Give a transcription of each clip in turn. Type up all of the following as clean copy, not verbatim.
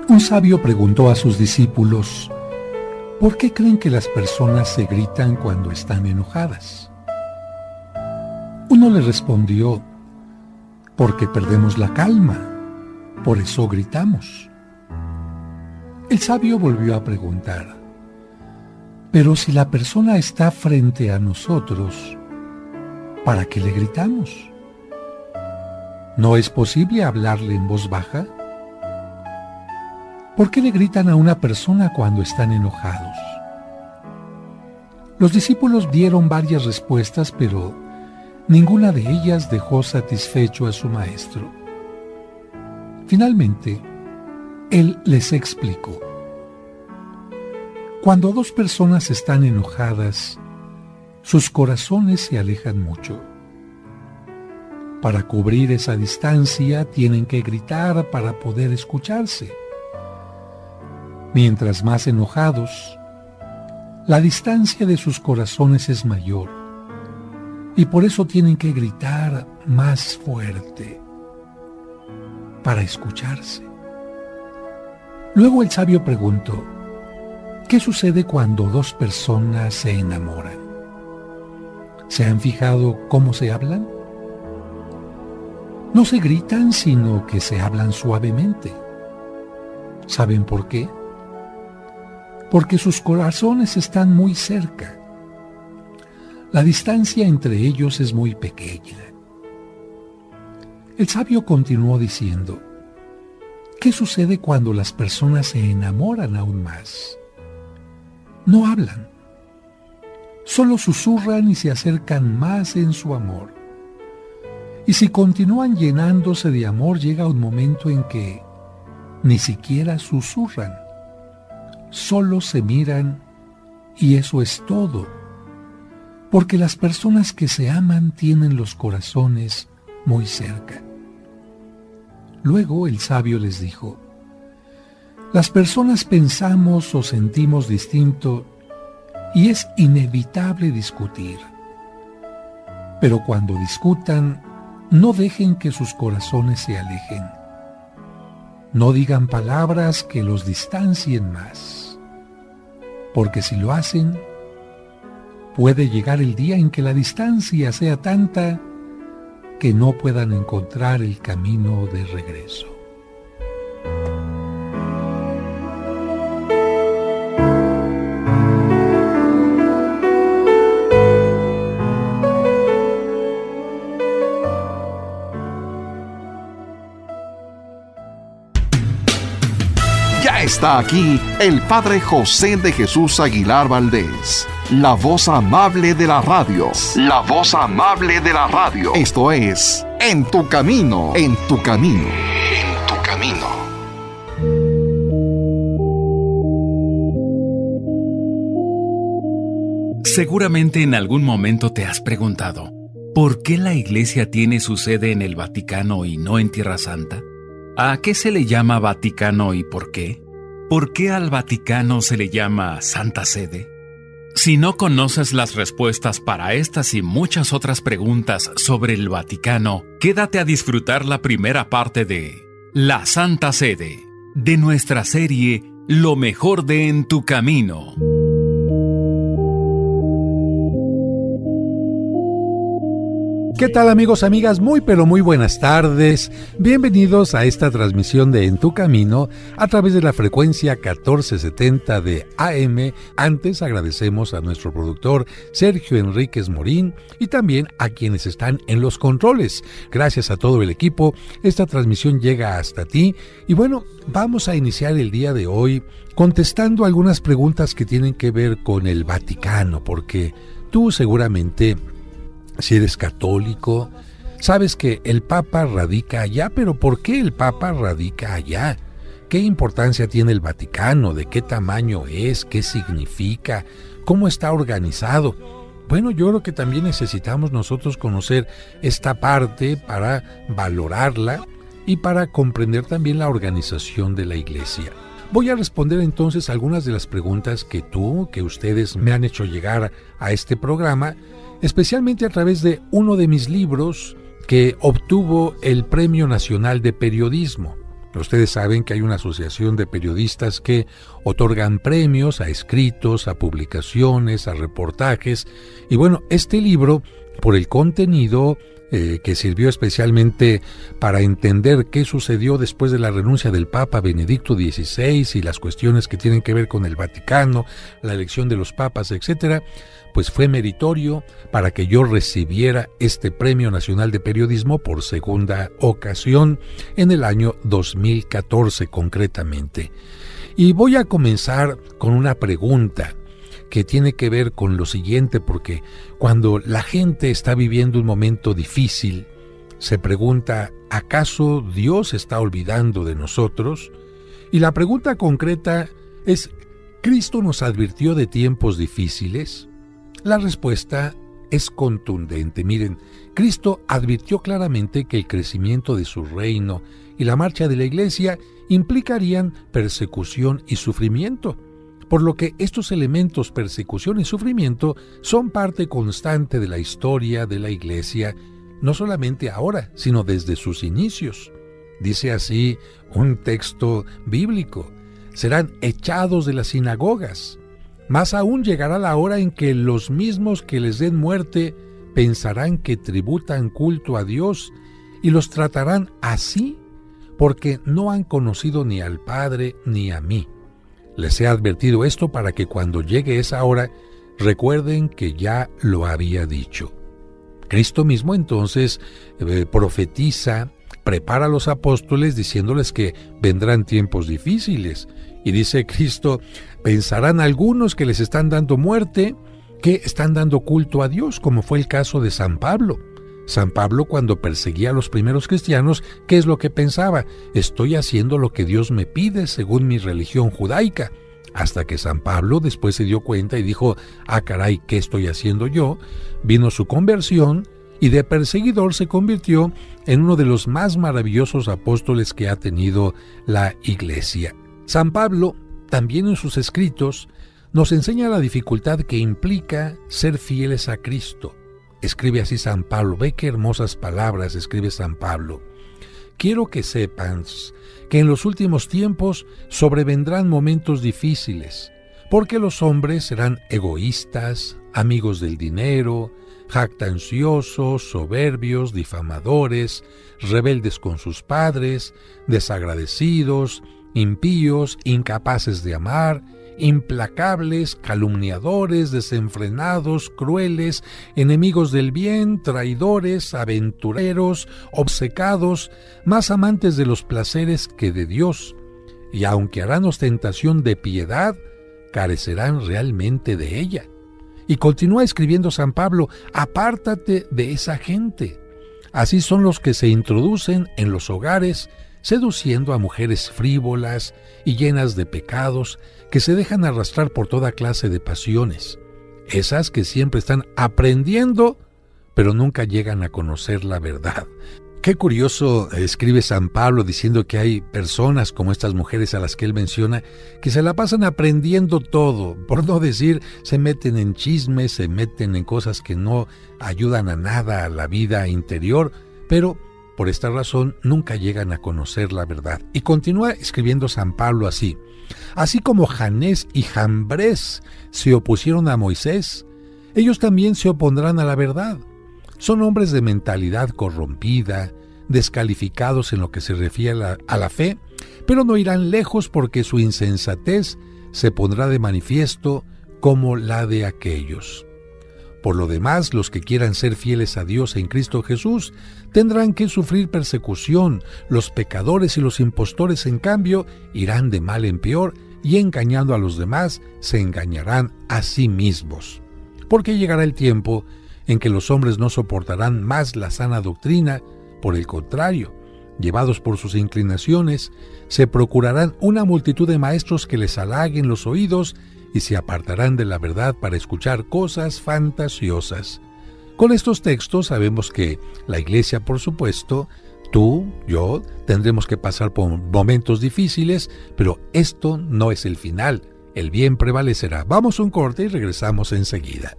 Un sabio preguntó a sus discípulos, ¿por qué creen que las personas se gritan cuando están enojadas? Uno le respondió, porque perdemos la calma, por eso gritamos. El sabio volvió a preguntar, pero si la persona está frente a nosotros, ¿para qué le gritamos? ¿No es posible hablarle en voz baja? ¿Por qué le gritan a una persona cuando están enojados? Los discípulos dieron varias respuestas, pero ninguna de ellas dejó satisfecho a su maestro. Finalmente, él les explicó. Cuando dos personas están enojadas, sus corazones se alejan mucho. Para cubrir esa distancia, tienen que gritar para poder escucharse. Mientras más enojados, la distancia de sus corazones es mayor, y por eso tienen que gritar más fuerte para escucharse. Luego el sabio preguntó, ¿qué sucede cuando dos personas se enamoran? ¿Se han fijado cómo se hablan? No se gritan, sino que se hablan suavemente. ¿Saben por qué? Porque sus corazones están muy cerca. La distancia entre ellos es muy pequeña. El sabio continuó diciendo, ¿qué sucede cuando las personas se enamoran aún más? No hablan, solo susurran y se acercan más en su amor. Y si continúan llenándose de amor, llega un momento en que ni siquiera susurran. Solo se miran y eso es todo, porque las personas que se aman tienen los corazones muy cerca. Luego el sabio les dijo, las personas pensamos o sentimos distinto y es inevitable discutir, pero cuando discutan, no dejen que sus corazones se alejen. No digan palabras que los distancien más, porque si lo hacen, puede llegar el día en que la distancia sea tanta que no puedan encontrar el camino de regreso. Está aquí el Padre José de Jesús Aguilar Valdés, la voz amable de la radio. La voz amable de la radio. Esto es En tu Camino, en tu Camino, en tu Camino. Seguramente en algún momento te has preguntado, ¿por qué la Iglesia tiene su sede en el Vaticano y no en Tierra Santa? ¿A qué se le llama Vaticano y por qué? ¿Por qué al Vaticano se le llama Santa Sede? Si no conoces las respuestas para estas y muchas otras preguntas sobre el Vaticano, quédate a disfrutar la primera parte de La Santa Sede, de nuestra serie Lo mejor de En tu Camino. ¿Qué tal amigos, amigas? Muy pero muy buenas tardes. Bienvenidos a esta transmisión de En tu Camino a través de la frecuencia 1470 de AM. Antes agradecemos a nuestro productor Sergio Enríquez Morín y también a quienes están en los controles. Gracias a todo el equipo, esta transmisión llega hasta ti. Y bueno, vamos a iniciar el día de hoy contestando algunas preguntas que tienen que ver con el Vaticano, porque tú seguramente, si eres católico, sabes que el Papa radica allá, pero ¿por qué el Papa radica allá? ¿Qué importancia tiene el Vaticano? ¿De qué tamaño es? ¿Qué significa? ¿Cómo está organizado? Bueno, yo creo que también necesitamos nosotros conocer esta parte para valorarla y para comprender también la organización de la Iglesia. Voy a responder entonces algunas de las preguntas que ustedes me han hecho llegar a este programa, especialmente a través de uno de mis libros que obtuvo el Premio Nacional de Periodismo. Ustedes saben que hay una asociación de periodistas que otorgan premios a escritos, a publicaciones, a reportajes. Y bueno, este libro, por el contenido que sirvió especialmente para entender qué sucedió después de la renuncia del Papa Benedicto XVI y las cuestiones que tienen que ver con el Vaticano, la elección de los papas, etcétera, pues fue meritorio para que yo recibiera este Premio Nacional de Periodismo por segunda ocasión en el año 2014 concretamente. Y voy a comenzar con una pregunta que tiene que ver con lo siguiente, porque cuando la gente está viviendo un momento difícil, se pregunta, ¿acaso Dios está olvidando de nosotros? Y la pregunta concreta es, ¿Cristo nos advirtió de tiempos difíciles? La respuesta es contundente. Miren, Cristo advirtió claramente que el crecimiento de su reino y la marcha de la Iglesia implicarían persecución y sufrimiento, por lo que estos elementos, persecución y sufrimiento, son parte constante de la historia de la Iglesia, no solamente ahora, sino desde sus inicios. Dice así un texto bíblico: serán echados de las sinagogas. Más aún llegará la hora en que los mismos que les den muerte pensarán que tributan culto a Dios y los tratarán así porque no han conocido ni al Padre ni a mí. Les he advertido esto para que cuando llegue esa hora recuerden que ya lo había dicho. Cristo mismo entonces profetiza, prepara a los apóstoles diciéndoles que vendrán tiempos difíciles. Y dice Cristo, pensarán algunos que les están dando muerte, que están dando culto a Dios, como fue el caso de San Pablo. San Pablo, cuando perseguía a los primeros cristianos, ¿qué es lo que pensaba? Estoy haciendo lo que Dios me pide según mi religión judaica. Hasta que San Pablo después se dio cuenta y dijo, caray, ¿qué estoy haciendo yo? Vino su conversión y de perseguidor se convirtió en uno de los más maravillosos apóstoles que ha tenido la Iglesia. San Pablo, también en sus escritos, nos enseña la dificultad que implica ser fieles a Cristo. Escribe así San Pablo, ve qué hermosas palabras escribe San Pablo. Quiero que sepas que en los últimos tiempos sobrevendrán momentos difíciles, porque los hombres serán egoístas, amigos del dinero, jactanciosos, soberbios, difamadores, rebeldes con sus padres, desagradecidos, impíos, incapaces de amar, implacables, calumniadores, desenfrenados, crueles, enemigos del bien, traidores, aventureros, obcecados, más amantes de los placeres que de Dios, y aunque harán ostentación de piedad, carecerán realmente de ella. Y continúa escribiendo San Pablo, apártate de esa gente. Así son los que se introducen en los hogares, seduciendo a mujeres frívolas y llenas de pecados, que se dejan arrastrar por toda clase de pasiones, esas que siempre están aprendiendo, pero nunca llegan a conocer la verdad. Qué curioso escribe San Pablo diciendo que hay personas como estas mujeres a las que él menciona, que se la pasan aprendiendo todo, por no decir, se meten en chismes, se meten en cosas que no ayudan a nada a la vida interior, pero por esta razón nunca llegan a conocer la verdad. Y continúa escribiendo San Pablo así: así como Janés y Jambres se opusieron a Moisés, ellos también se opondrán a la verdad. Son hombres de mentalidad corrompida, descalificados en lo que se refiere a la fe, pero no irán lejos porque su insensatez se pondrá de manifiesto como la de aquellos. Por lo demás, los que quieran ser fieles a Dios en Cristo Jesús tendrán que sufrir persecución. Los pecadores y los impostores, en cambio, irán de mal en peor y engañando a los demás, se engañarán a sí mismos. Porque llegará el tiempo en que los hombres no soportarán más la sana doctrina, por el contrario, llevados por sus inclinaciones, se procurarán una multitud de maestros que les halaguen los oídos y se apartarán de la verdad para escuchar cosas fantasiosas. Con estos textos sabemos que la Iglesia, por supuesto, tú, yo, tendremos que pasar por momentos difíciles, pero esto no es el final. El bien prevalecerá. Vamos a un corte y regresamos enseguida.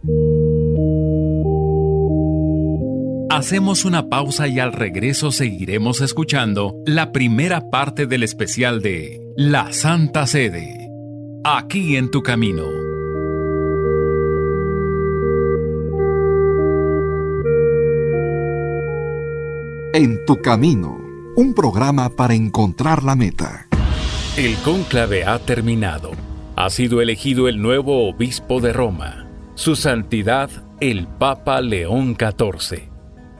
Hacemos una pausa y al regreso seguiremos escuchando la primera parte del especial de La Santa Sede, aquí en Tu Camino. En Tu Camino, un programa para encontrar la meta. El cónclave ha terminado. Ha sido elegido el nuevo obispo de Roma, Su Santidad el Papa León XIV.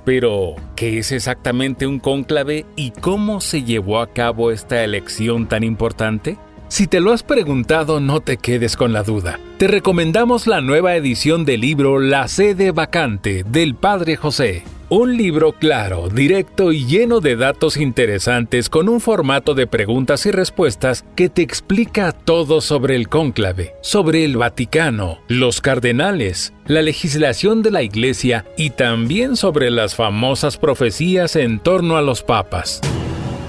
Pero, ¿qué es exactamente un cónclave y cómo se llevó a cabo esta elección tan importante? Si te lo has preguntado, no te quedes con la duda. Te recomendamos la nueva edición del libro La Sede Vacante del Padre José. Un libro claro, directo y lleno de datos interesantes con un formato de preguntas y respuestas que te explica todo sobre el cónclave, sobre el Vaticano, los cardenales, la legislación de la Iglesia y también sobre las famosas profecías en torno a los papas.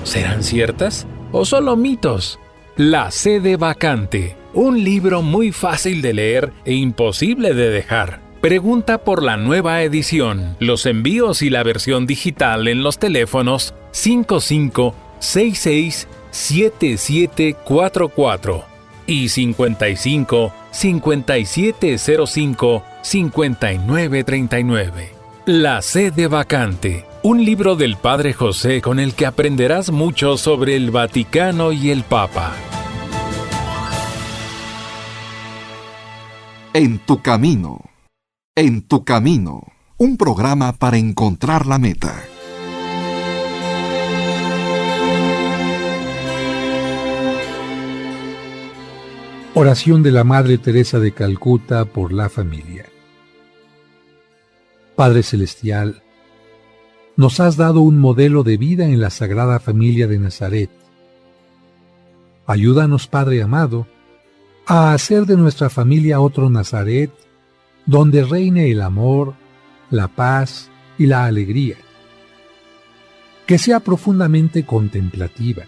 ¿Serán ciertas o solo mitos? La Sede Vacante, un libro muy fácil de leer e imposible de dejar. Pregunta por la nueva edición, los envíos y la versión digital en los teléfonos 55667744 y 55-5705-5939. La Sede Vacante, un libro del Padre José con el que aprenderás mucho sobre el Vaticano y el Papa. En Tu Camino. En Tu Camino, un programa para encontrar la meta. Oración de la Madre Teresa de Calcuta por la familia. Padre Celestial, nos has dado un modelo de vida en la Sagrada Familia de Nazaret. Ayúdanos, Padre amado, a hacer de nuestra familia otro Nazaret, donde reine el amor, la paz y la alegría. Que sea profundamente contemplativa,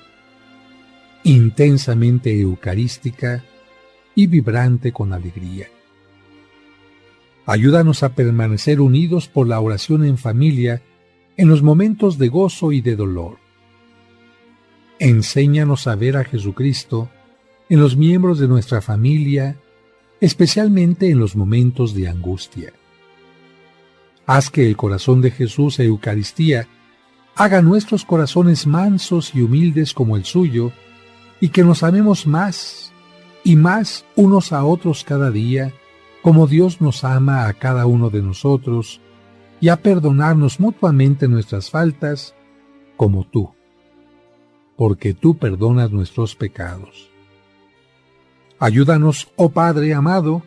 intensamente eucarística y vibrante con alegría. Ayúdanos a permanecer unidos por la oración en familia en los momentos de gozo y de dolor. Enséñanos a ver a Jesucristo en los miembros de nuestra familia, especialmente en los momentos de angustia. Haz que el corazón de Jesús e Eucaristía haga nuestros corazones mansos y humildes como el suyo, y que nos amemos más y más unos a otros cada día, como Dios nos ama a cada uno de nosotros, y a perdonarnos mutuamente nuestras faltas, como tú, porque tú perdonas nuestros pecados. Ayúdanos, oh Padre amado,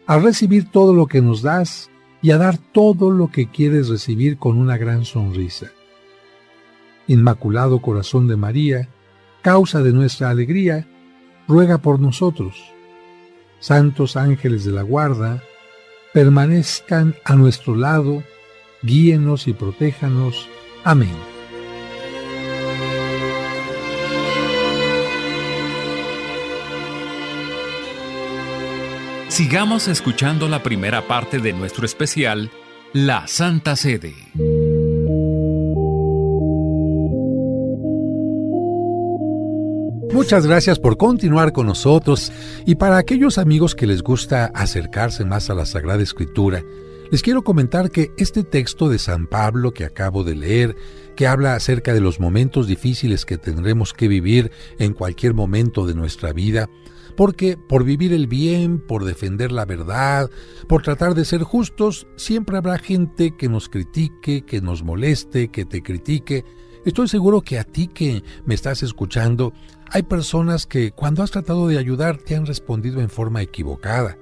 a recibir todo lo que nos das y a dar todo lo que quieres recibir con una gran sonrisa. Inmaculado Corazón de María, causa de nuestra alegría, ruega por nosotros. Santos ángeles de la guarda, permanezcan a nuestro lado, guíenos y protéjanos. Amén. Sigamos escuchando la primera parte de nuestro especial, La Santa Sede. Muchas gracias por continuar con nosotros, y para aquellos amigos que les gusta acercarse más a la Sagrada Escritura, les quiero comentar que este texto de San Pablo que acabo de leer, que habla acerca de los momentos difíciles que tendremos que vivir en cualquier momento de nuestra vida, porque por vivir el bien, por defender la verdad, por tratar de ser justos, siempre habrá gente que nos critique, que nos moleste, que te critique. Estoy seguro que a ti que me estás escuchando, hay personas que cuando has tratado de ayudar te han respondido en forma equivocada.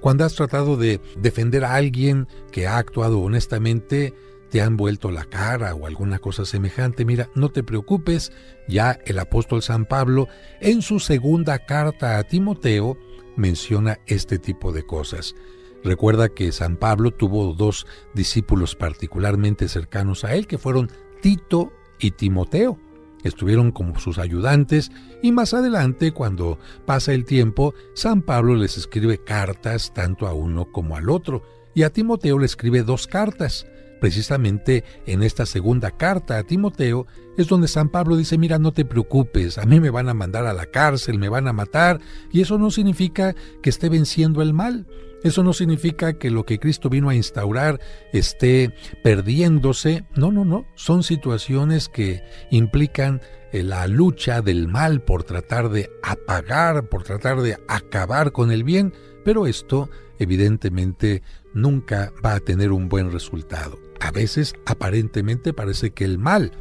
Cuando has tratado de defender a alguien que ha actuado honestamente, te han vuelto la cara o alguna cosa semejante. Mira, no te preocupes, ya el apóstol San Pablo en su segunda carta a Timoteo menciona este tipo de cosas. Recuerda que San Pablo tuvo dos discípulos particularmente cercanos a él, que fueron Tito y Timoteo. Estuvieron como sus ayudantes, y más adelante, cuando pasa el tiempo, San Pablo les escribe cartas tanto a uno como al otro, y a Timoteo le escribe dos cartas. Precisamente en esta segunda carta a Timoteo es donde San Pablo dice, mira, no te preocupes, a mí me van a mandar a la cárcel, me van a matar, y eso no significa que esté venciendo el mal. Eso no significa que lo que Cristo vino a instaurar esté perdiéndose. No. Son situaciones que implican la lucha del mal por tratar de apagar, por tratar de acabar con el bien, pero esto evidentemente nunca va a tener un buen resultado. A veces aparentemente parece que el mal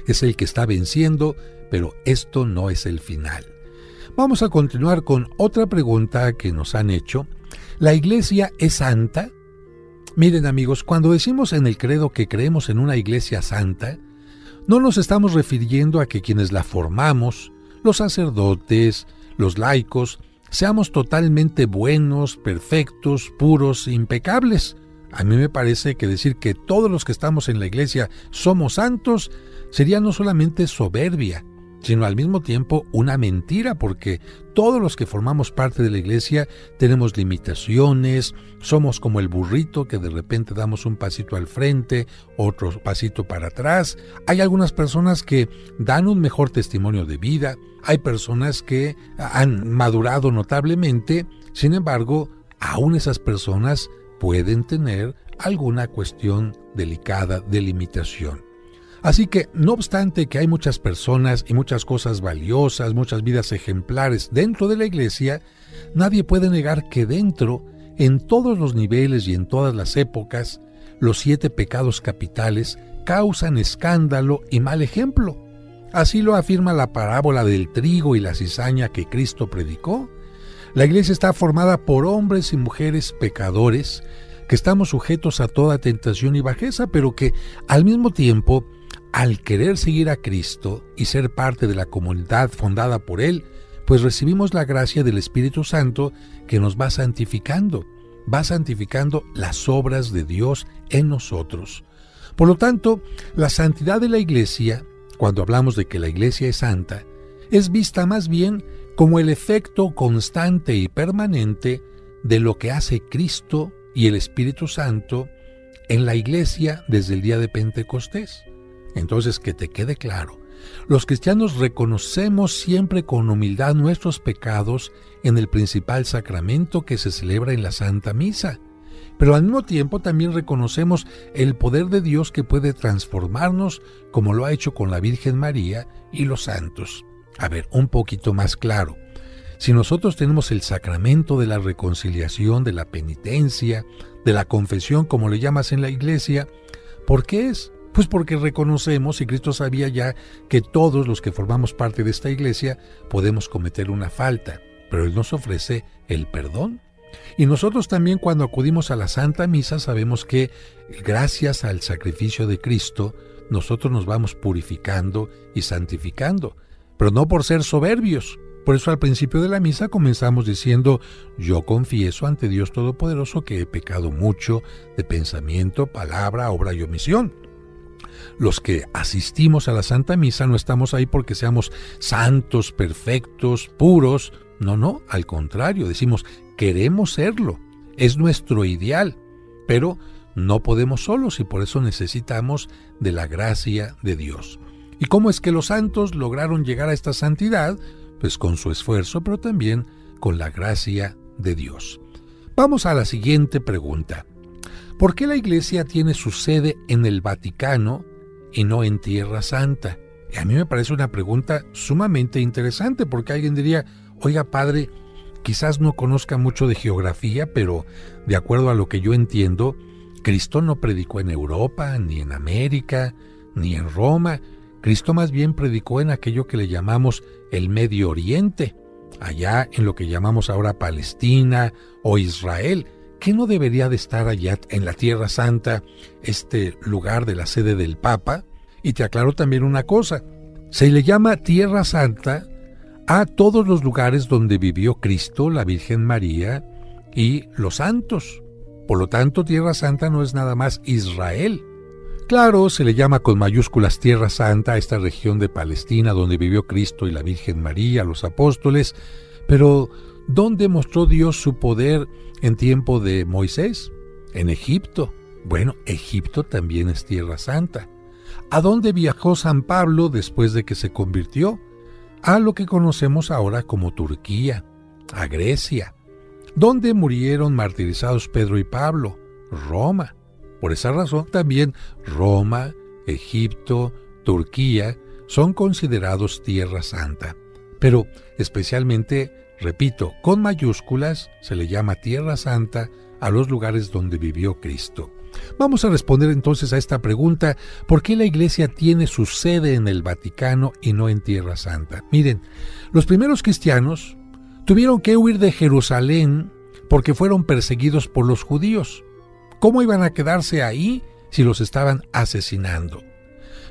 es el que está venciendo, pero esto no es el final. Vamos a continuar con otra pregunta que nos han hecho. ¿La Iglesia es santa? Miren amigos, cuando decimos en el credo que creemos en una Iglesia santa, no nos estamos refiriendo a que quienes la formamos, los sacerdotes, los laicos, seamos totalmente buenos, perfectos, puros, impecables. A mí me parece que decir que todos los que estamos en la Iglesia somos santos sería no solamente soberbia, sino al mismo tiempo una mentira, porque todos los que formamos parte de la Iglesia tenemos limitaciones, somos como el burrito que de repente damos un pasito al frente, otro pasito para atrás. Hay algunas personas que dan un mejor testimonio de vida, hay personas que han madurado notablemente, sin embargo, aún esas personas pueden tener alguna cuestión delicada de limitación. Así que, no obstante que hay muchas personas y muchas cosas valiosas, muchas vidas ejemplares dentro de la Iglesia, nadie puede negar que dentro, en todos los niveles y en todas las épocas, los 7 pecados capitales causan escándalo y mal ejemplo. Así lo afirma la parábola del trigo y la cizaña que Cristo predicó. La Iglesia está formada por hombres y mujeres pecadores, que estamos sujetos a toda tentación y bajeza, pero que al mismo tiempo, al querer seguir a Cristo y ser parte de la comunidad fundada por Él, pues recibimos la gracia del Espíritu Santo que nos va santificando las obras de Dios en nosotros. Por lo tanto, la santidad de la Iglesia, cuando hablamos de que la Iglesia es santa, es vista más bien como el efecto constante y permanente de lo que hace Cristo y el Espíritu Santo en la Iglesia desde el día de Pentecostés. Entonces, que te quede claro, los cristianos reconocemos siempre con humildad nuestros pecados en el principal sacramento que se celebra en la Santa Misa, pero al mismo tiempo también reconocemos el poder de Dios que puede transformarnos como lo ha hecho con la Virgen María y los santos. A ver, un poquito más claro. Si nosotros tenemos el sacramento de la reconciliación, de la penitencia, de la confesión, como le llamas en la Iglesia, ¿por qué es? Pues porque reconocemos, y Cristo sabía ya, que todos los que formamos parte de esta Iglesia podemos cometer una falta, pero Él nos ofrece el perdón. Y nosotros también, cuando acudimos a la Santa Misa, sabemos que gracias al sacrificio de Cristo, nosotros nos vamos purificando y santificando, pero no por ser soberbios. Por eso al principio de la misa comenzamos diciendo: yo confieso ante Dios Todopoderoso que he pecado mucho de pensamiento, palabra, obra y omisión. Los que asistimos a la Santa Misa no estamos ahí porque seamos santos, perfectos, puros. No, al contrario, decimos, queremos serlo, es nuestro ideal, pero no podemos solos y por eso necesitamos de la gracia de Dios. ¿Y cómo es que los santos lograron llegar a esta santidad? Pues con su esfuerzo, pero también con la gracia de Dios. Vamos a la siguiente pregunta. ¿Por qué la Iglesia tiene su sede en el Vaticano y no en Tierra Santa? Y a mí me parece una pregunta sumamente interesante, porque alguien diría: oiga, padre, quizás no conozca mucho de geografía, pero de acuerdo a lo que yo entiendo, Cristo no predicó en Europa, ni en América, ni en Roma. Cristo más bien predicó en aquello que le llamamos el Medio Oriente, allá en lo que llamamos ahora Palestina o Israel. ¿Qué no debería de estar allá en la Tierra Santa, este lugar de la sede del Papa? Y te aclaro también una cosa: se le llama Tierra Santa a todos los lugares donde vivió Cristo, la Virgen María y los santos. Por lo tanto, Tierra Santa no es nada más Israel. Claro, se le llama con mayúsculas Tierra Santa a esta región de Palestina donde vivió Cristo y la Virgen María, los apóstoles, pero ¿dónde mostró Dios su poder en tiempo de Moisés? En Egipto. Bueno, Egipto también es Tierra Santa. ¿A dónde viajó San Pablo después de que se convirtió? A lo que conocemos ahora como Turquía, a Grecia. ¿Dónde murieron martirizados Pedro y Pablo? Roma. Por esa razón también Roma, Egipto, Turquía son considerados Tierra Santa. Pero especialmente, repito, con mayúsculas se le llama Tierra Santa a los lugares donde vivió Cristo. Vamos a responder entonces a esta pregunta: ¿por qué la Iglesia tiene su sede en el Vaticano y no en Tierra Santa? Miren, los primeros cristianos tuvieron que huir de Jerusalén porque fueron perseguidos por los judíos. ¿Cómo iban a quedarse ahí si los estaban asesinando?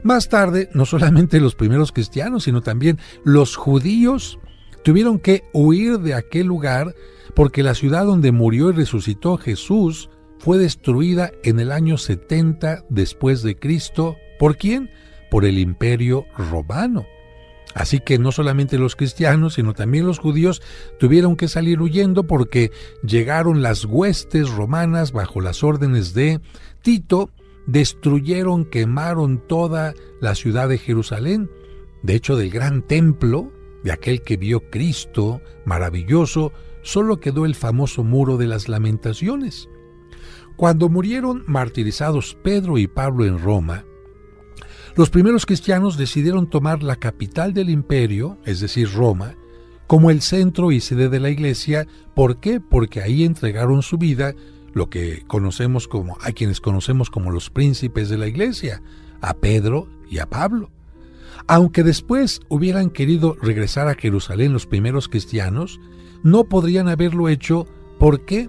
Más tarde, no solamente los primeros cristianos, sino también los judíos tuvieron que huir de aquel lugar porque la ciudad donde murió y resucitó Jesús fue destruida en el año 70 después de Cristo. ¿Por quién? Por el Imperio Romano. Así que no solamente los cristianos, sino también los judíos tuvieron que salir huyendo porque llegaron las huestes romanas bajo las órdenes de Tito, destruyeron, quemaron toda la ciudad de Jerusalén. De hecho, del gran templo, de aquel que vio Cristo, maravilloso, solo quedó el famoso Muro de las Lamentaciones. Cuando murieron martirizados Pedro y Pablo en Roma, los primeros cristianos decidieron tomar la capital del imperio, es decir, Roma, como el centro y sede de la iglesia. ¿Por qué? Porque ahí entregaron su vida lo que conocemos como, a quienes conocemos como los príncipes de la iglesia, a Pedro y a Pablo. Aunque después hubieran querido regresar a Jerusalén los primeros cristianos, no podrían haberlo hecho. ¿Por qué?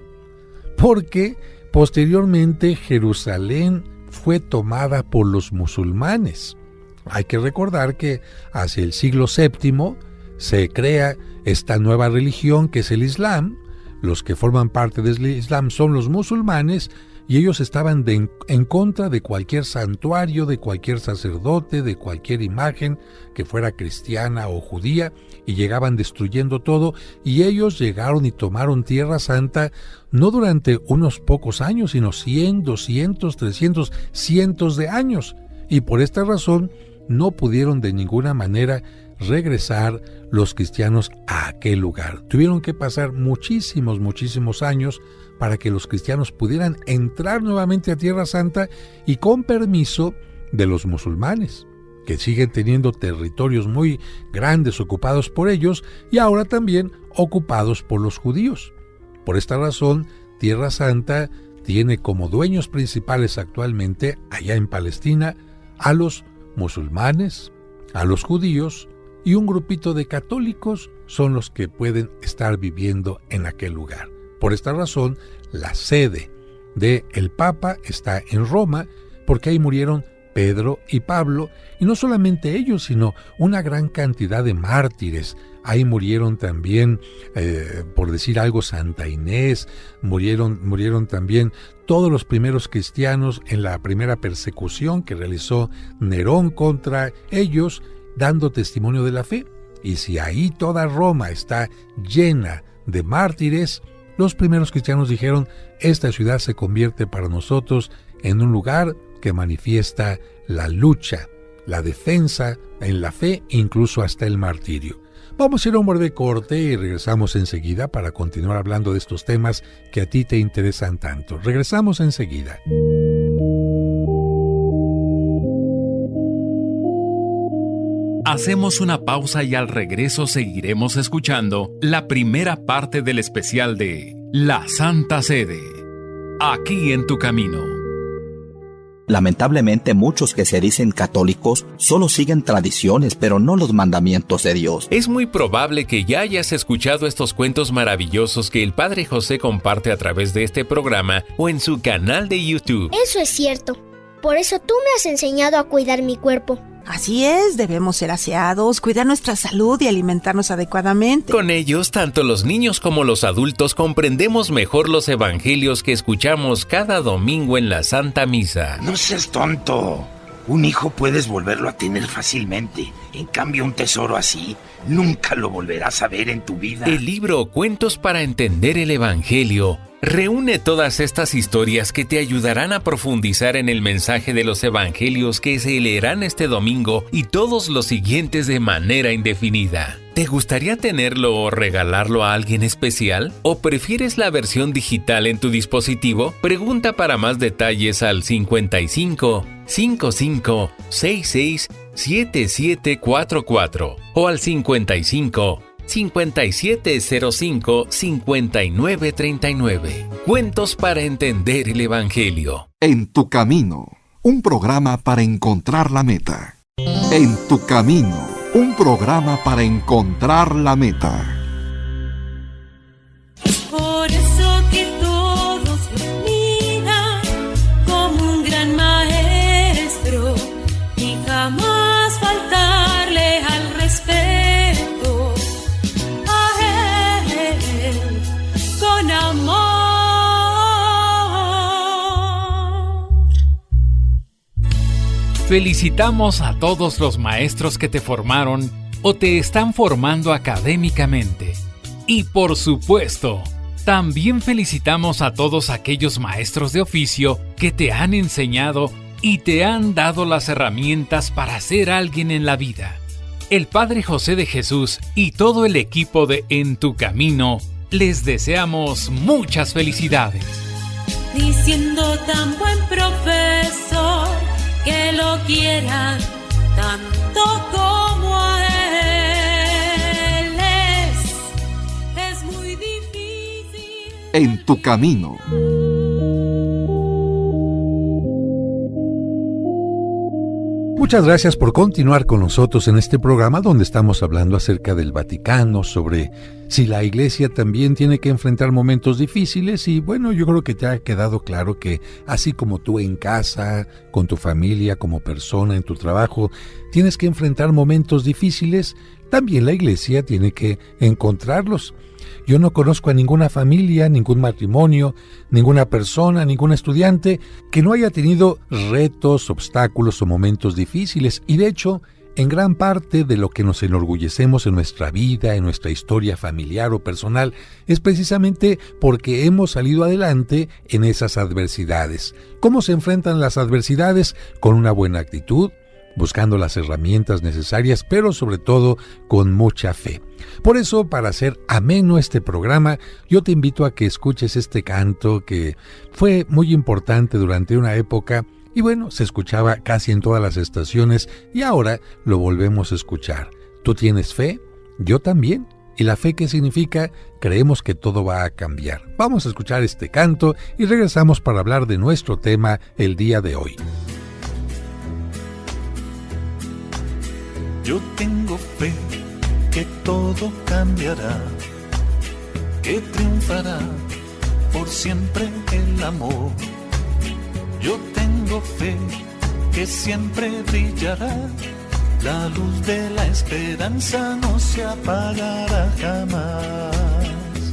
Porque posteriormente Jerusalén fue tomada por los musulmanes. Hay que recordar que hacia el siglo VII se crea esta nueva religión que es el Islam. Los que forman parte del Islam son los musulmanes y ellos estaban en contra de cualquier santuario, de cualquier sacerdote, de cualquier imagen que fuera cristiana o judía, y llegaban destruyendo todo, y ellos llegaron y tomaron Tierra Santa no durante unos pocos años, sino 100, 200, 300, cientos de años, y por esta razón no pudieron de ninguna manera regresar los cristianos a aquel lugar. Tuvieron que pasar muchísimos años para que los cristianos pudieran entrar nuevamente a Tierra Santa y con permiso de los musulmanes, que siguen teniendo territorios muy grandes ocupados por ellos y ahora también ocupados por los judíos. Por esta razón, Tierra Santa tiene como dueños principales actualmente allá en Palestina a los musulmanes, a los judíos, y un grupito de católicos son los que pueden estar viviendo en aquel lugar. Por esta razón, la sede del Papa está en Roma, porque ahí murieron Pedro y Pablo, y no solamente ellos, sino una gran cantidad de mártires. Ahí murieron también, por decir algo, Santa Inés, murieron también todos los primeros cristianos en la primera persecución que realizó Nerón contra ellos, dando testimonio de la fe. Y si ahí toda Roma está llena de mártires, los primeros cristianos dijeron: esta ciudad se convierte para nosotros en un lugar que manifiesta la lucha, la defensa en la fe, incluso hasta el martirio. Vamos a ir a un breve corte y regresamos enseguida para continuar hablando de estos temas que a ti te interesan tanto. Regresamos enseguida. Hacemos una pausa y al regreso seguiremos escuchando la primera parte del especial de La Santa Sede, aquí en Tu Camino. Lamentablemente, muchos que se dicen católicos solo siguen tradiciones, pero no los mandamientos de Dios. Es muy probable que ya hayas escuchado estos cuentos maravillosos que el Padre José comparte a través de este programa o en su canal de YouTube. Eso es cierto. Por eso tú me has enseñado a cuidar mi cuerpo. Así es, debemos ser aseados, cuidar nuestra salud y alimentarnos adecuadamente. Con ellos, tanto los niños como los adultos comprendemos mejor los evangelios que escuchamos cada domingo en la Santa Misa. No seas tonto. Un hijo puedes volverlo a tener fácilmente. En cambio, un tesoro así, nunca lo volverás a ver en tu vida. El libro Cuentos para entender el Evangelio reúne todas estas historias que te ayudarán a profundizar en el mensaje de los evangelios que se leerán este domingo y todos los siguientes de manera indefinida. ¿Te gustaría tenerlo o regalarlo a alguien especial? ¿O prefieres la versión digital en tu dispositivo? Pregunta para más detalles al 55 55 66 7744 o al 55 5705 5939. Cuentos para entender el Evangelio. En tu camino, un programa para encontrar la meta. En tu camino, un programa para encontrar la meta. Por eso que todos lo miran como un gran maestro y jamás faltarle al respeto a él con amor. Felicitamos a todos los maestros que te formaron o te están formando académicamente. Y por supuesto, también felicitamos a todos aquellos maestros de oficio que te han enseñado y te han dado las herramientas para ser alguien en la vida. El Padre José de Jesús y todo el equipo de En Tu Camino les deseamos muchas felicidades. Diciendo tan buen profesor que lo quieran tanto como a él es muy difícil. En tu camino. Muchas gracias por continuar con nosotros en este programa donde estamos hablando acerca del Vaticano, sobre si la Iglesia también tiene que enfrentar momentos difíciles y bueno, yo creo que te ha quedado claro que así como tú en casa, con tu familia, como persona, en tu trabajo, tienes que enfrentar momentos difíciles, también la Iglesia tiene que encontrarlos. Yo no conozco a ninguna familia, ningún matrimonio, ninguna persona, ningún estudiante que no haya tenido retos, obstáculos o momentos difíciles. Y de hecho, en gran parte de lo que nos enorgullecemos en nuestra vida, en nuestra historia familiar o personal, es precisamente porque hemos salido adelante en esas adversidades. ¿Cómo se enfrentan las adversidades? Con una buena actitud, buscando las herramientas necesarias, pero sobre todo con mucha fe. Por eso, para hacer ameno este programa, yo te invito a que escuches este canto que fue muy importante durante una época y bueno, se escuchaba casi en todas las estaciones y ahora lo volvemos a escuchar. ¿Tú tienes fe? Yo también. ¿Y la fe qué significa? Creemos que todo va a cambiar. Vamos a escuchar este canto y regresamos para hablar de nuestro tema el día de hoy. Yo tengo fe que todo cambiará, que triunfará por siempre el amor. Yo tengo fe que siempre brillará, la luz de la esperanza no se apagará jamás.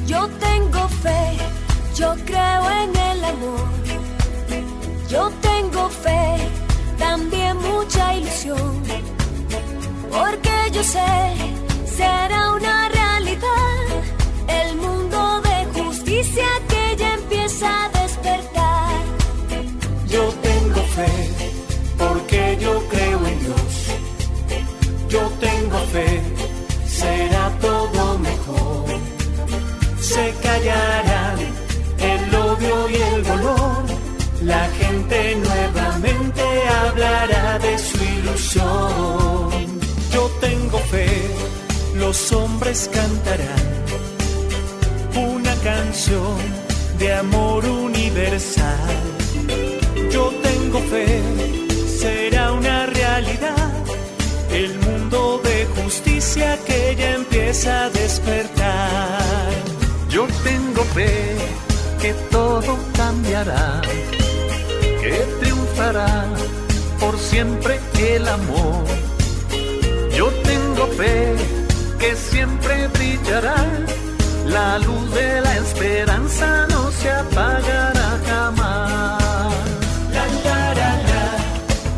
Yo tengo fe, yo creo en el amor. Yo tengo fe, también mucha ilusión. Porque yo sé, será una realidad el mundo de justicia que ya empieza a despertar. Yo tengo fe, porque yo creo en Dios. Yo tengo fe, será todo mejor. Se callarán el odio y el dolor. La gente nuevamente hablará de su ilusión. Yo tengo fe, los hombres cantarán una canción de amor universal. Yo tengo fe, será una realidad el mundo de justicia que ya empieza a despertar. Yo tengo fe que todo cambiará, que triunfará por siempre el amor. Yo tengo fe que siempre brillará, la luz de la esperanza no se apagará jamás. La la la la,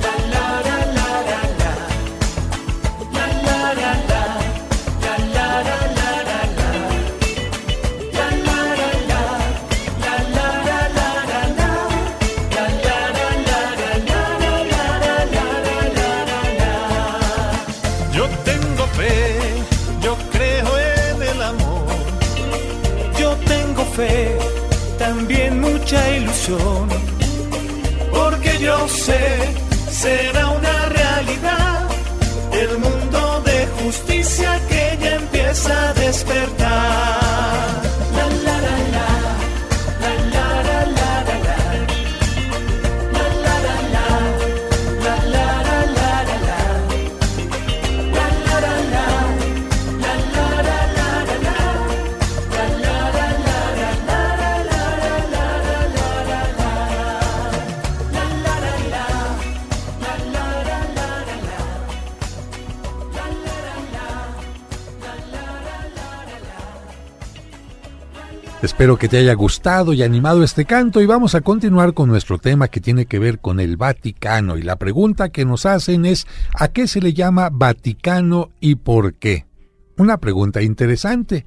la la la. fe, también mucha ilusión, porque yo sé, será una realidad el mundo de justicia que ya empieza a despertar. La la la la, la la la la la la, la la la la, la la la la la la, la la la la, la la la la la la, la la la la la la la la Espero que te haya gustado y animado este canto y vamos a continuar con nuestro tema que tiene que ver con el Vaticano y la pregunta que nos hacen es ¿a qué se le llama Vaticano y por qué? Una pregunta interesante.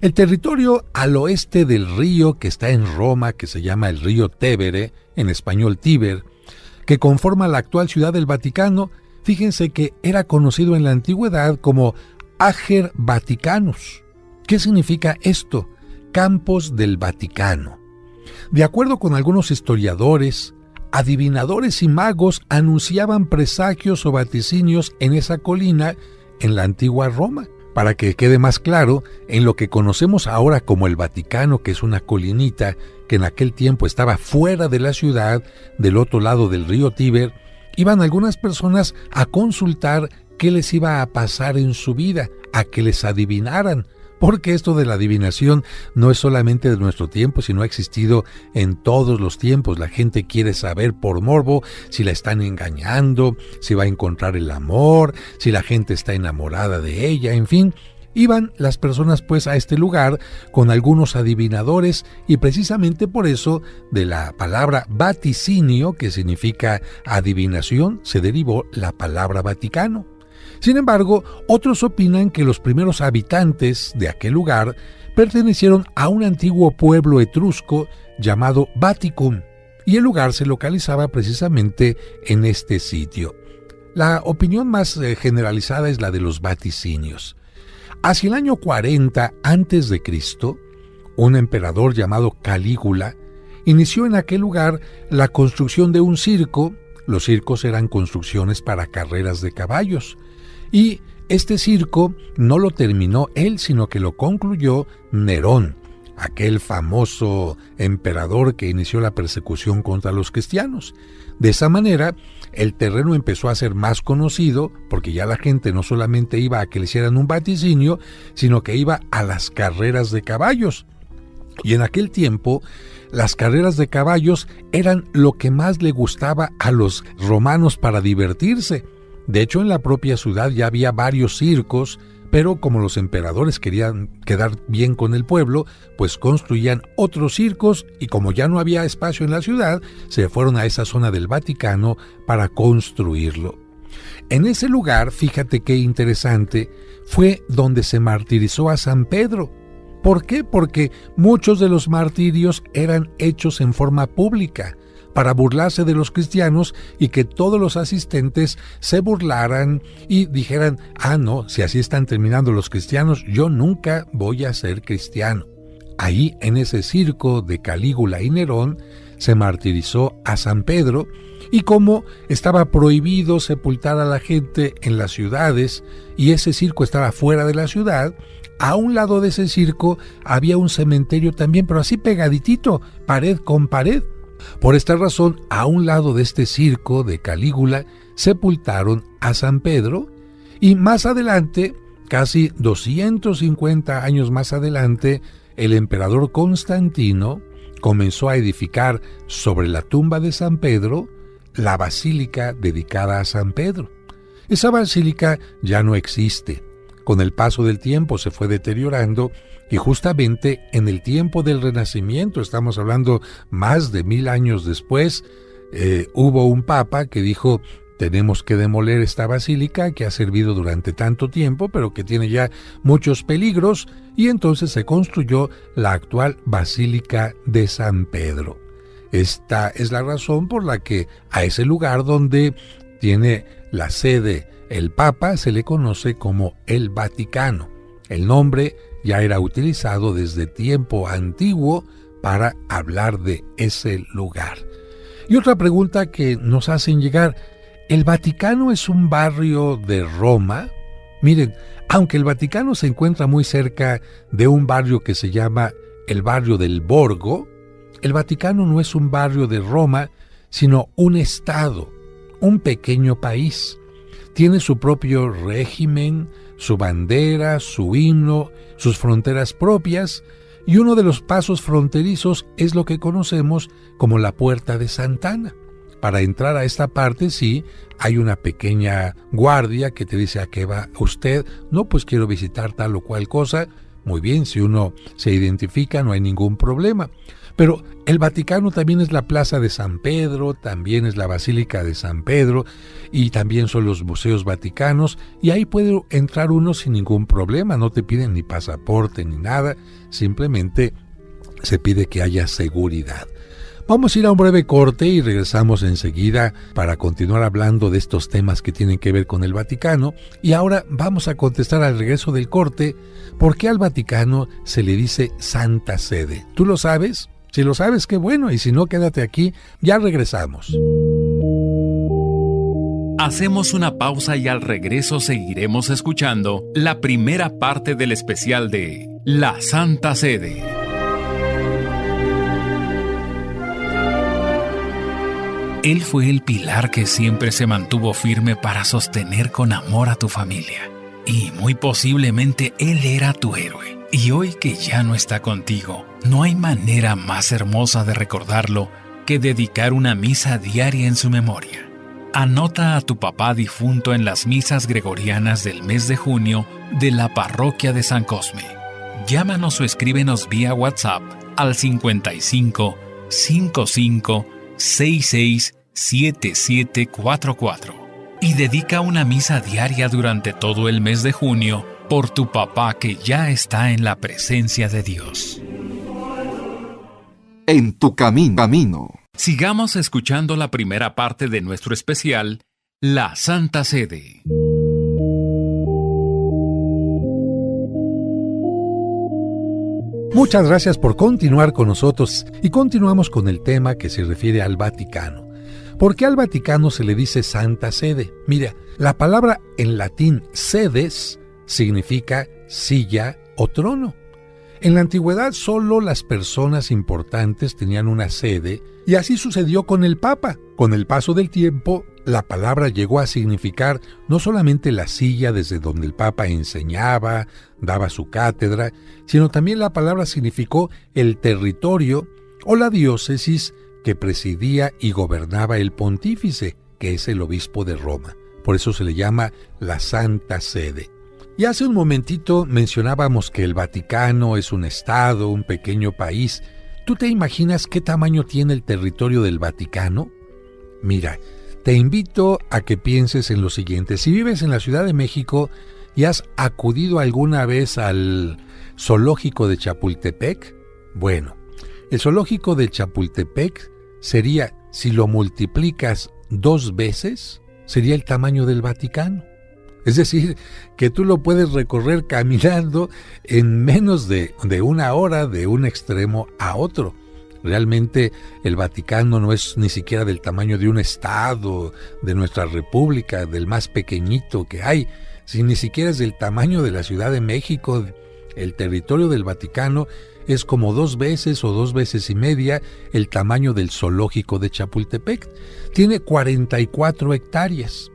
El territorio al oeste del río que está en Roma, que se llama el río Tevere, en español Tíber, que conforma la actual ciudad del Vaticano, fíjense que era conocido en la antigüedad como Ager Vaticanus. ¿Qué significa esto? Campos del Vaticano. De acuerdo con algunos historiadores, adivinadores y magos anunciaban presagios o vaticinios en esa colina en la antigua Roma. Para que quede más claro, en lo que conocemos ahora como el Vaticano, que es una colinita que en aquel tiempo estaba fuera de la ciudad, del otro lado del río Tíber, iban algunas personas a consultar qué les iba a pasar en su vida, a que les adivinaran. Porque esto de la adivinación no es solamente de nuestro tiempo, sino ha existido en todos los tiempos. La gente quiere saber por morbo si la están engañando, si va a encontrar el amor, si la gente está enamorada de ella, en fin. Iban las personas pues a este lugar con algunos adivinadores y precisamente por eso de la palabra vaticinio, que significa adivinación, se derivó la palabra Vaticano. Sin embargo, otros opinan que los primeros habitantes de aquel lugar pertenecieron a un antiguo pueblo etrusco llamado Vaticum, y el lugar se localizaba precisamente en este sitio. La opinión más generalizada es la de los vaticinios. Hacia el año 40 a.C., un emperador llamado Calígula inició en aquel lugar la construcción de un circo. Los circos eran construcciones para carreras de caballos. Y este circo no lo terminó él, sino que lo concluyó Nerón, aquel famoso emperador que inició la persecución contra los cristianos. De esa manera, el terreno empezó a ser más conocido, porque ya la gente no solamente iba a que le hicieran un vaticinio, sino que iba a las carreras de caballos. Y en aquel tiempo, las carreras de caballos eran lo que más le gustaba a los romanos para divertirse. De hecho, en la propia ciudad ya había varios circos, pero como los emperadores querían quedar bien con el pueblo, pues construían otros circos y como ya no había espacio en la ciudad, se fueron a esa zona del Vaticano para construirlo. En ese lugar, fíjate qué interesante, fue donde se martirizó a San Pedro. ¿Por qué? Porque muchos de los martirios eran hechos en forma pública, para burlarse de los cristianos y que todos los asistentes se burlaran y dijeran, no, si así están terminando los cristianos, yo nunca voy a ser cristiano. Ahí, en ese circo de Calígula y Nerón, se martirizó a San Pedro, y como estaba prohibido sepultar a la gente en las ciudades y ese circo estaba fuera de la ciudad, a un lado de ese circo había un cementerio también, pero así pegaditito, pared con pared. Por esta razón, a un lado de este circo de Calígula, sepultaron a San Pedro y más adelante, casi 250 años más adelante, el emperador Constantino comenzó a edificar sobre la tumba de San Pedro la basílica dedicada a San Pedro. Esa basílica ya no existe. Con el paso del tiempo se fue deteriorando y justamente en el tiempo del Renacimiento, estamos hablando más de 1000 años después, hubo un papa que dijo, tenemos que demoler esta basílica que ha servido durante tanto tiempo, pero que tiene ya muchos peligros, y entonces se construyó la actual Basílica de San Pedro. Esta es la razón por la que a ese lugar donde tiene la sede el Papa se le conoce como el Vaticano. El nombre ya era utilizado desde tiempo antiguo para hablar de ese lugar. Y otra pregunta que nos hacen llegar: ¿el Vaticano es un barrio de Roma? Miren, aunque el Vaticano se encuentra muy cerca de un barrio que se llama el barrio del Borgo, el Vaticano no es un barrio de Roma, sino un estado, un pequeño país. Tiene su propio régimen, su bandera, su himno, sus fronteras propias, y uno de los pasos fronterizos es lo que conocemos como la Puerta de Sant'Anna. Para entrar a esta parte sí hay una pequeña guardia que te dice: ¿a qué va usted? No, pues quiero visitar tal o cual cosa. Muy bien, si uno se identifica no hay ningún problema. Pero el Vaticano también es la Plaza de San Pedro, también es la Basílica de San Pedro, y también son los museos vaticanos, y ahí puede entrar uno sin ningún problema. No te piden ni pasaporte ni nada, simplemente se pide que haya seguridad. Vamos a ir a un breve corte y regresamos enseguida para continuar hablando de estos temas que tienen que ver con el Vaticano. Y ahora vamos a contestar al regreso del corte: ¿por qué al Vaticano se le dice Santa Sede? ¿Tú lo sabes? Si lo sabes, qué bueno, y si no, quédate aquí, ya regresamos. Hacemos una pausa y al regreso seguiremos escuchando la primera parte del especial de La Santa Sede. Él fue el pilar que siempre se mantuvo firme para sostener con amor a tu familia. Y muy posiblemente Él era tu héroe. Y hoy que ya no está contigo, no hay manera más hermosa de recordarlo que dedicar una misa diaria en su memoria. Anota a tu papá difunto en las misas gregorianas del mes de junio de la parroquia de San Cosme. Llámanos o escríbenos vía WhatsApp al 55 55 66 7744 y dedica una misa diaria durante todo el mes de junio por tu papá que ya está en la presencia de Dios. En tu camino. Sigamos escuchando la primera parte de nuestro especial, La Santa Sede. Muchas gracias por continuar con nosotros y continuamos con el tema que se refiere al Vaticano. ¿Por qué al Vaticano se le dice Santa Sede? Mira, la palabra en latín sedes significa silla o trono. En la antigüedad solo las personas importantes tenían una sede y así sucedió con el Papa. Con el paso del tiempo, la palabra llegó a significar no solamente la silla desde donde el Papa enseñaba, daba su cátedra, sino también la palabra significó el territorio o la diócesis que presidía y gobernaba el pontífice, que es el obispo de Roma. Por eso se le llama la Santa Sede. Y hace un momentito mencionábamos que el Vaticano es un estado, un pequeño país. ¿Tú te imaginas qué tamaño tiene el territorio del Vaticano? Mira, te invito a que pienses en lo siguiente. Si vives en la Ciudad de México y has acudido alguna vez al zoológico de Chapultepec, bueno, el zoológico de Chapultepec sería, si lo multiplicas 2 veces, sería el tamaño del Vaticano. Es decir, que tú lo puedes recorrer caminando en menos de 1 hora de un extremo a otro. Realmente el Vaticano no es ni siquiera del tamaño de un estado, de nuestra república, del más pequeñito que hay, si ni siquiera es del tamaño de la Ciudad de México. El territorio del Vaticano es como 2 veces o 2 veces y media el tamaño del zoológico de Chapultepec. Tiene 44 hectáreas.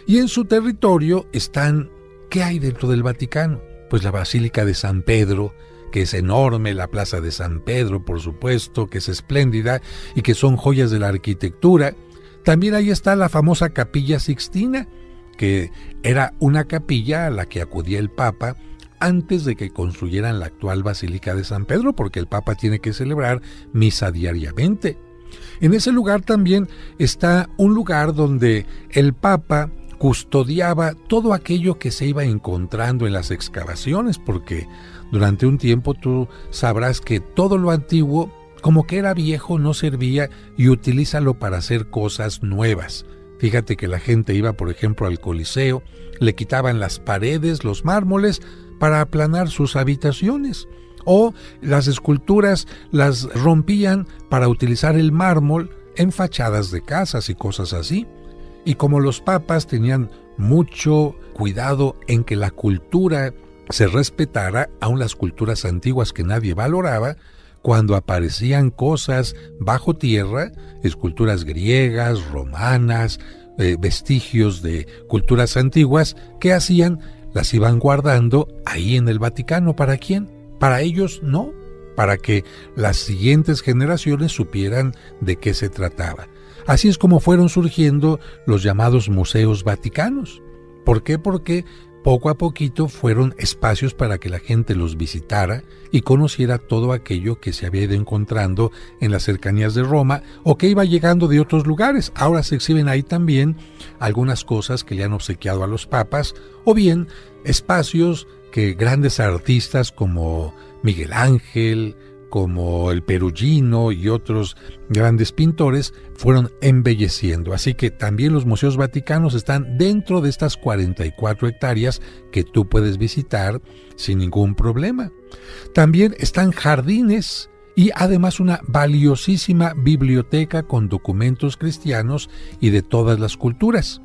Y en su territorio están, ¿qué hay dentro del Vaticano? Pues la Basílica de San Pedro, que es enorme, la Plaza de San Pedro, por supuesto, que es espléndida y que son joyas de la arquitectura. También ahí está la famosa Capilla Sixtina, que era una capilla a la que acudía el Papa antes de que construyeran la actual Basílica de San Pedro, porque el Papa tiene que celebrar misa diariamente. En ese lugar también está un lugar donde el Papa custodiaba todo aquello que se iba encontrando en las excavaciones, porque durante un tiempo tú sabrás que todo lo antiguo, como que era viejo, no servía, y utilízalo para hacer cosas nuevas. Fíjate que la gente iba, por ejemplo, al Coliseo, le quitaban las paredes, los mármoles, para aplanar sus habitaciones, o las esculturas las rompían para utilizar el mármol en fachadas de casas y cosas así. Y como los papas tenían mucho cuidado en que la cultura se respetara, aun las culturas antiguas que nadie valoraba, cuando aparecían cosas bajo tierra, esculturas griegas, romanas, vestigios de culturas antiguas, ¿qué hacían? Las iban guardando ahí en el Vaticano. ¿Para quién? Para ellos no, para que las siguientes generaciones supieran de qué se trataba. Así es como fueron surgiendo los llamados museos vaticanos. ¿Por qué? Porque poco a poquito fueron espacios para que la gente los visitara y conociera todo aquello que se había ido encontrando en las cercanías de Roma o que iba llegando de otros lugares. Ahora se exhiben ahí también algunas cosas que le han obsequiado a los papas, o bien espacios que grandes artistas como Miguel Ángel, como el Perugino y otros grandes pintores fueron embelleciendo. Así que también los museos vaticanos están dentro de estas 44 hectáreas que tú puedes visitar sin ningún problema. También están jardines y además una valiosísima biblioteca con documentos cristianos y de todas las culturas.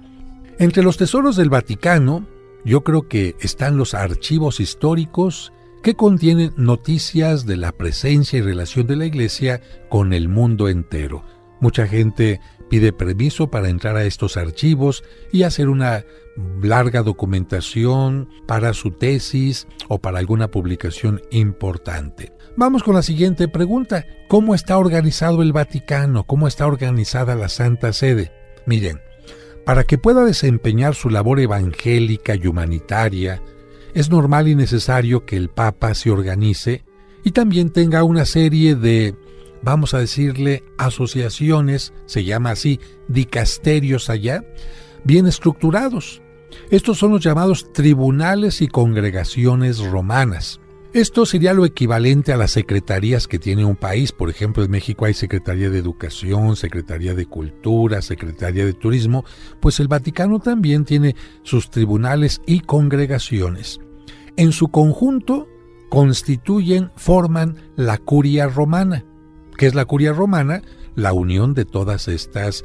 Entre los tesoros del Vaticano, yo creo que están los archivos históricos que contienen noticias de la presencia y relación de la Iglesia con el mundo entero. Mucha gente pide permiso para entrar a estos archivos y hacer una larga documentación para su tesis o para alguna publicación importante. Vamos con la siguiente pregunta. ¿Cómo está organizado el Vaticano? ¿Cómo está organizada la Santa Sede? Miren, para que pueda desempeñar su labor evangélica y humanitaria, es normal y necesario que el Papa se organice y también tenga una serie de, vamos a decirle, asociaciones, se llama así, dicasterios allá, bien estructurados. Estos son los llamados tribunales y congregaciones romanas. Esto sería lo equivalente a las secretarías que tiene un país. Por ejemplo, en México hay Secretaría de Educación, Secretaría de Cultura, Secretaría de Turismo, pues el Vaticano también tiene sus tribunales y congregaciones. En su conjunto forman la Curia Romana. ¿Qué es la Curia Romana? La unión de todas estas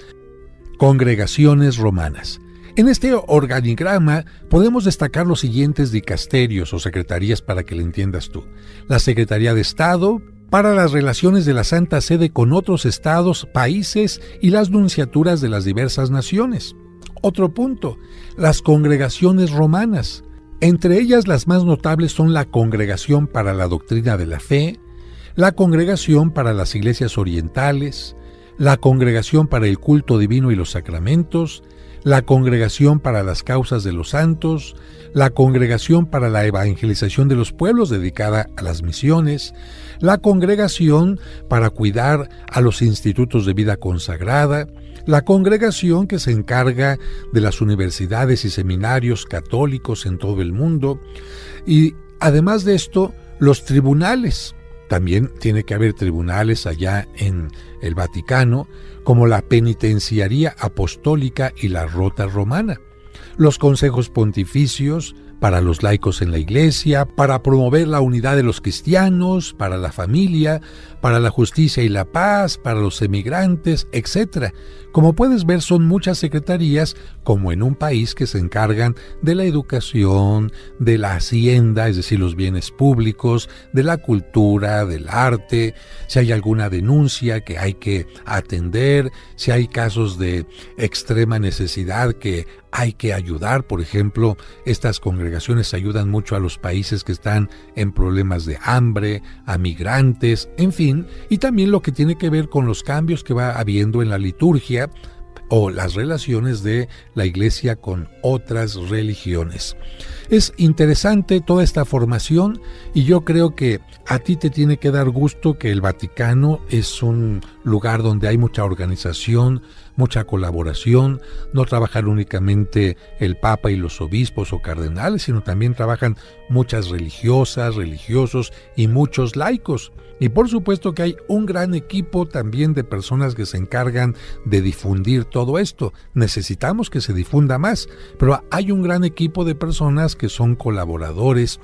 congregaciones romanas. En este organigrama podemos destacar los siguientes dicasterios o secretarías para que lo entiendas tú. La Secretaría de Estado, para las relaciones de la Santa Sede con otros estados, países y las nunciaturas de las diversas naciones. Otro punto, las congregaciones romanas. Entre ellas las más notables son la Congregación para la Doctrina de la Fe, la Congregación para las Iglesias Orientales, la Congregación para el Culto Divino y los Sacramentos, la Congregación para las Causas de los Santos, la Congregación para la Evangelización de los Pueblos dedicada a las misiones, la Congregación para cuidar a los institutos de vida consagrada, la congregación que se encarga de las universidades y seminarios católicos en todo el mundo, y además de esto, los tribunales. También tiene que haber tribunales allá en el Vaticano, como la Penitenciaría Apostólica y la Rota Romana, los consejos pontificios para los laicos en la Iglesia, para promover la unidad de los cristianos, para la familia, para la justicia y la paz, para los emigrantes, etc. Como puedes ver, son muchas secretarías, como en un país, que se encargan de la educación, de la hacienda, es decir, los bienes públicos, de la cultura, del arte, si hay alguna denuncia que hay que atender, si hay casos de extrema necesidad que hay que ayudar. Por ejemplo, estas congregaciones ayudan mucho a los países que están en problemas de hambre, a migrantes, en fin, y también lo que tiene que ver con los cambios que va habiendo en la liturgia o las relaciones de la Iglesia con otras religiones. Es interesante toda esta formación y yo creo que a ti te tiene que dar gusto que el Vaticano es un lugar donde hay mucha organización, mucha colaboración. No trabajan únicamente el Papa y los obispos o cardenales, sino también trabajan muchas religiosas, religiosos y muchos laicos. Y por supuesto que hay un gran equipo también de personas que se encargan de difundir todo esto. Necesitamos que se difunda más, pero hay un gran equipo de personas que son colaboradores,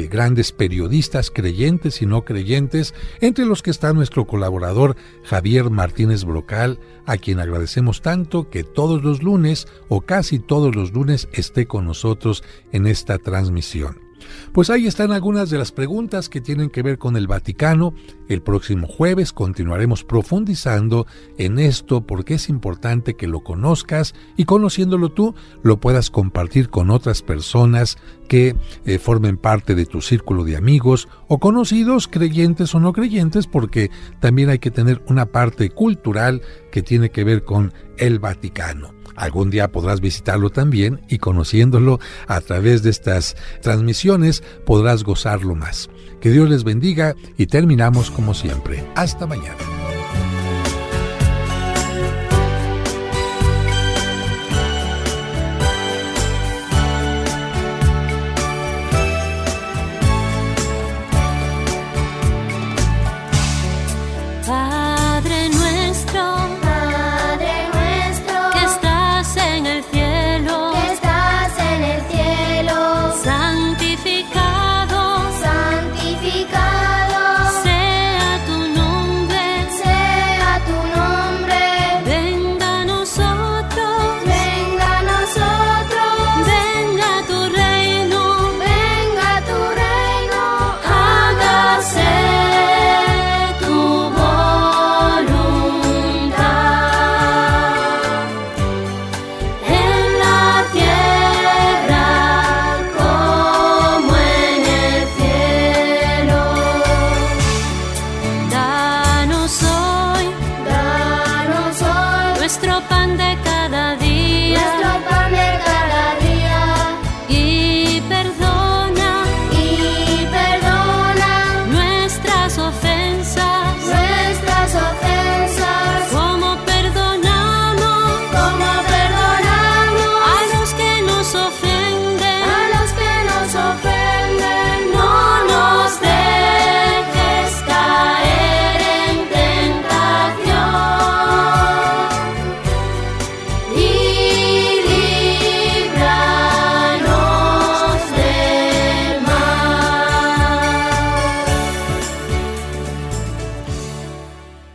grandes periodistas, creyentes y no creyentes, entre los que está nuestro colaborador Javier Martínez Brocal, a quien agradecemos tanto que todos los lunes o casi todos los lunes esté con nosotros en esta transmisión. Pues ahí están algunas de las preguntas que tienen que ver con el Vaticano. El próximo jueves continuaremos profundizando en esto porque es importante que lo conozcas y conociéndolo tú lo puedas compartir con otras personas que formen parte de tu círculo de amigos o conocidos, creyentes o no creyentes, porque también hay que tener una parte cultural que tiene que ver con el Vaticano. Algún día podrás visitarlo también y conociéndolo a través de estas transmisiones podrás gozarlo más. Que Dios les bendiga y terminamos como siempre. Hasta mañana.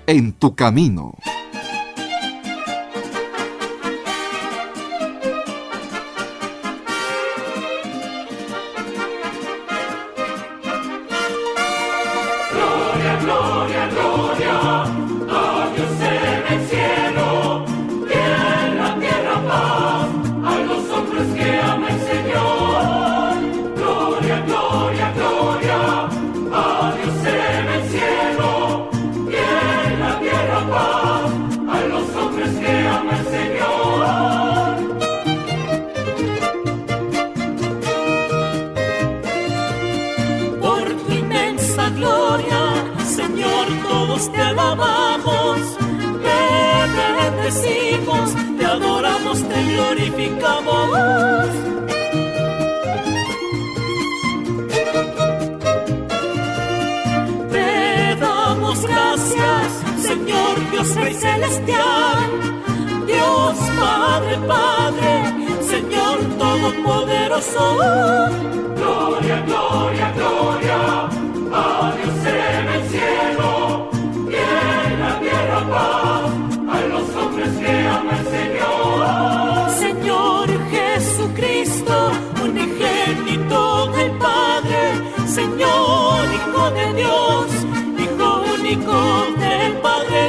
En tu camino. Gloria, gloria, gloria, a Dios en el cielo, y en la tierra paz, a los hombres que ama el Señor. Gloria, gloria, gloria, a Dios en el cielo, y en la tierra paz, a los hombres que ama el Señor. Señor, todos te alabamos, te bendecimos, te adoramos, te glorificamos. Te damos gracias, Señor Dios Rey Celestial, Dios Padre, Padre, Señor Todopoderoso. Gloria, gloria, gloria a Dios en el cielo, y en la tierra paz, a los hombres que ama el Señor. Señor Jesucristo, unigénito del Padre, Señor Hijo de Dios, Hijo único del Padre.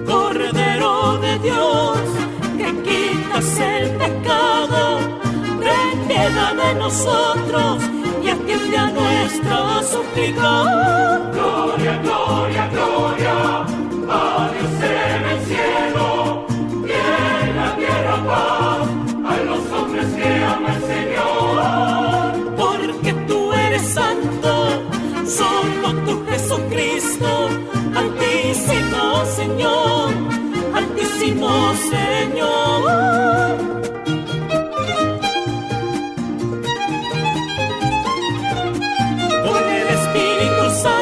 Cordero de Dios, que quitas el pecado, ten piedad de nosotros y atiende a nuestra súplica. Gloria, gloria, gloria a Dios en el cielo, y en la tierra paz, a los hombres que ama el Señor. Porque tú eres santo, solo tú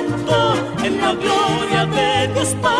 Santo, en la gloria de Dios Padre.